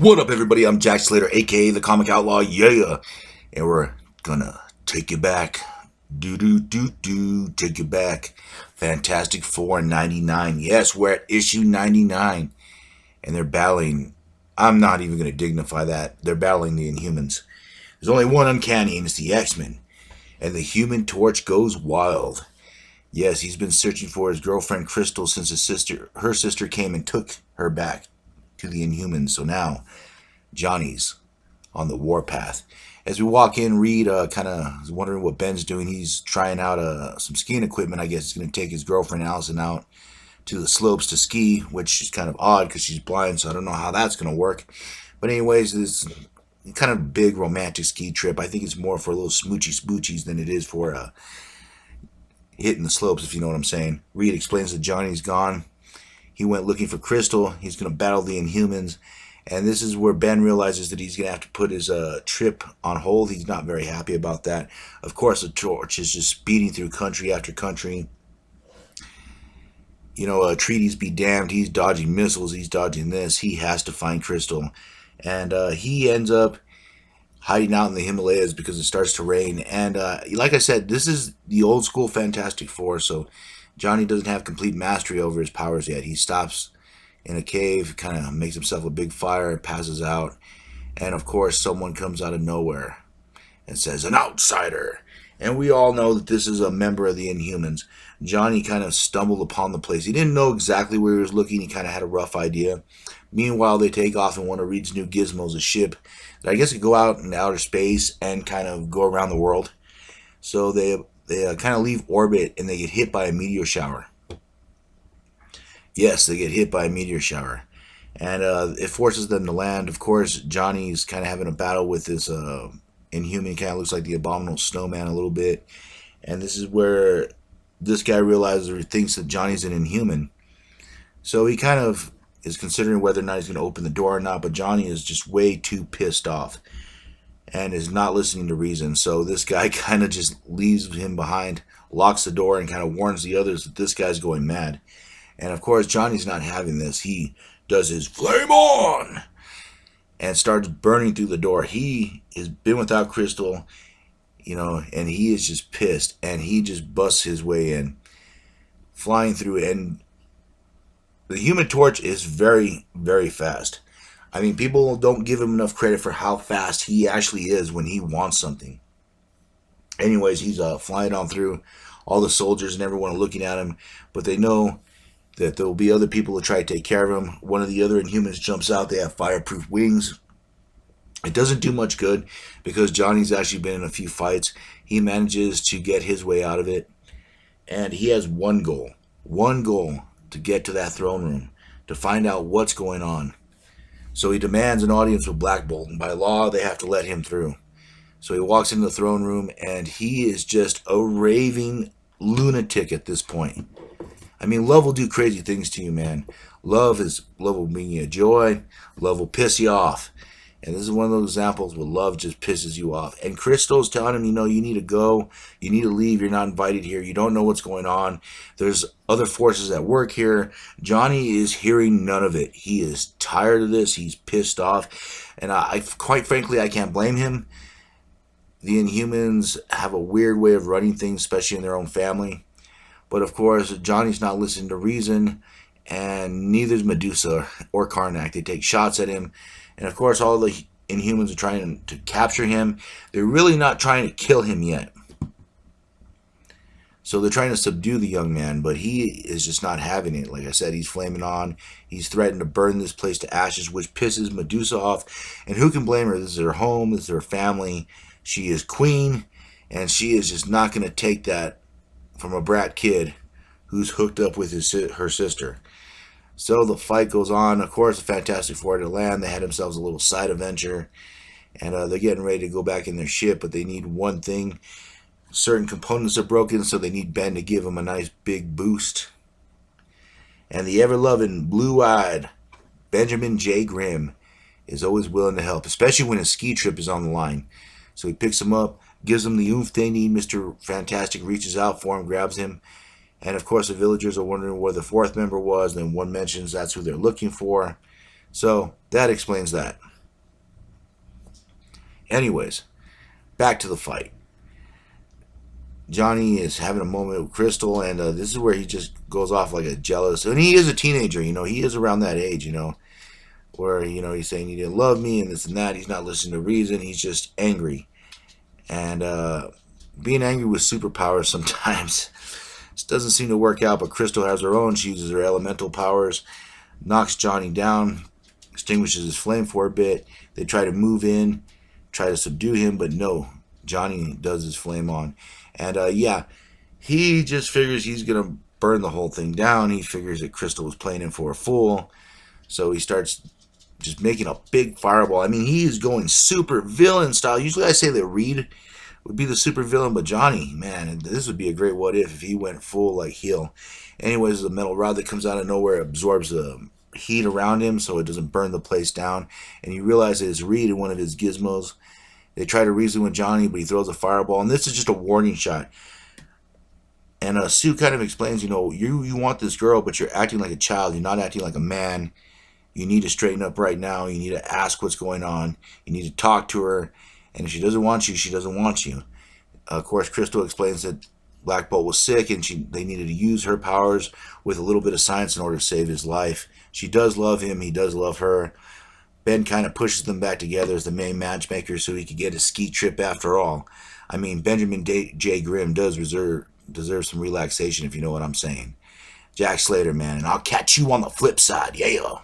What up, everybody? I'm Jack Slater, aka the Comic Outlaw, yeah, and we're gonna take you back. Take you back. Fantastic Four 99. Yes, we're at issue 99, and they're battling. I'm not even gonna dignify that. They're battling the Inhumans. There's only one uncanny, and it's the X-Men. And the Human Torch goes wild. Yes, he's been searching for his girlfriend Crystal since her sister came and took her back to the Inhumans. So now Johnny's on the warpath. As we walk in, Reed kind of wondering what Ben's doing. He's trying out some skiing equipment. I guess he's going to take his girlfriend Allison out to the slopes to ski, which is kind of odd because she's blind, so I don't know how that's going to work. But anyways, this kind of big romantic ski trip. I think it's more for a little smoochy spoochies than it is for hitting the slopes, if you know what I'm saying. Reed explains that Johnny's gone. He went looking for Crystal. He's going to battle the Inhumans. And this is where Ben realizes that he's going to have to put his trip on hold. He's not very happy about that. Of course, the Torch is just speeding through country after country. You know, treaties be damned. He's dodging missiles. He's dodging this. He has to find Crystal. And he ends up hiding out in the Himalayas because it starts to rain. And like I said, this is the old school Fantastic Four. So Johnny doesn't have complete mastery over his powers yet. He stops in a cave, kind of makes himself a big fire, passes out, and of course someone comes out of nowhere and says, "An outsider." And we all know that this is a member of the Inhumans. Johnny kind of stumbled upon the place. He didn't know exactly where he was looking. He kind of had a rough idea. Meanwhile, they take off in one of Reed's new gizmos, a ship that I guess could go out in outer space and kind of go around the world. So they kind of leave orbit and they get hit by a meteor shower. Yes, they get hit by a meteor shower. And it forces them to land. Of course, Johnny's kind of having a battle with this Inhuman. Kind of looks like the Abominable Snowman a little bit. And this is where this guy realizes or thinks that Johnny's an Inhuman. So he kind of is considering whether or not he's going to open the door or not. But Johnny is just way too pissed off and is not listening to reason. So this guy kind of just leaves him behind, locks the door, and kind of warns the others that this guy's going mad. And of course, Johnny's not having this. He does his flame on and starts burning through the door. He has been without Crystal, you know, and he is just pissed. And he just busts his way in, flying through. And the Human Torch is very, very fast. I mean, people don't give him enough credit for how fast he actually is when he wants something. Anyways, he's flying on through. All the soldiers and everyone are looking at him, but they know that there will be other people to try to take care of him. One of the other Inhumans jumps out. They have fireproof wings. It doesn't do much good because Johnny's actually been in a few fights. He manages to get his way out of it. And he has one goal to get to that throne room, to find out what's going on. So he demands an audience with Black Bolt, and by law, they have to let him through. So he walks into the throne room, and he is just a raving lunatic at this point. I mean, love will do crazy things to you, man. Love will bring you joy. Love will piss you off. And this is one of those examples where love just pisses you off. And Crystal's telling him, you know, you need to go. You need to leave. You're not invited here. You don't know what's going on. There's other forces at work here. Johnny is hearing none of it. He is tired of this. He's pissed off. And I quite frankly, I can't blame him. The Inhumans have a weird way of running things, especially in their own family. But of course, Johnny's not listening to reason, and neither is Medusa or Karnak. They take shots at him, and of course, all the Inhumans are trying to capture him. They're really not trying to kill him yet. So they're trying to subdue the young man, but he is just not having it. Like I said, he's flaming on. He's threatened to burn this place to ashes, which pisses Medusa off. And who can blame her? This is her home. This is her family. She is queen, and she is just not going to take that from a brat kid who's hooked up with her sister. So the fight goes on. Of course, the Fantastic Four to land. They had themselves a little side adventure, and they're getting ready to go back in their ship, but they need one thing. Certain components are broken, so they need Ben to give them a nice big boost. And the ever-loving, blue-eyed Benjamin J. Grimm is always willing to help, especially when his ski trip is on the line. So he picks him up, gives them the oomph they need. Mr. Fantastic reaches out for him, grabs him. And of course, the villagers are wondering where the fourth member was. And then one mentions that's who they're looking for. So that explains that. Anyways, back to the fight. Johnny is having a moment with Crystal, and this is where he just goes off like a jealous. And he is a teenager, he is around that age, where he's saying he didn't love me and this and that. He's not listening to reason. He's just angry, and being angry with superpowers sometimes just doesn't seem to work out. But Crystal has her own. She uses her elemental powers, knocks Johnny down, extinguishes his flame for a bit. They try to move in, try to subdue him, but no, Johnny does his flame on. And yeah, he just figures he's going to burn the whole thing down. He figures that Crystal was playing him for a fool. So he starts just making a big fireball. I mean, he is going super villain style. Usually I say that Reed would be the super villain, but Johnny, man, this would be a great what if he went full like heel. Anyways, the metal rod that comes out of nowhere absorbs the heat around him so it doesn't burn the place down. And you realize that it's Reed in one of his gizmos. They try to reason with Johnny, but he throws a fireball. And this is just a warning shot. And Sue kind of explains, you want this girl, but you're acting like a child. You're not acting like a man. You need to straighten up right now. You need to ask what's going on. You need to talk to her. And if she doesn't want you, she doesn't want you. Of course, Crystal explains that Black Bolt was sick and they needed to use her powers with a little bit of science in order to save his life. She does love him. He does love her. Ben kind of pushes them back together as the main matchmaker so he could get a ski trip after all. I mean, Benjamin J. Grimm does deserve some relaxation, if you know what I'm saying. Jack Slater, man, and I'll catch you on the flip side. Yeah.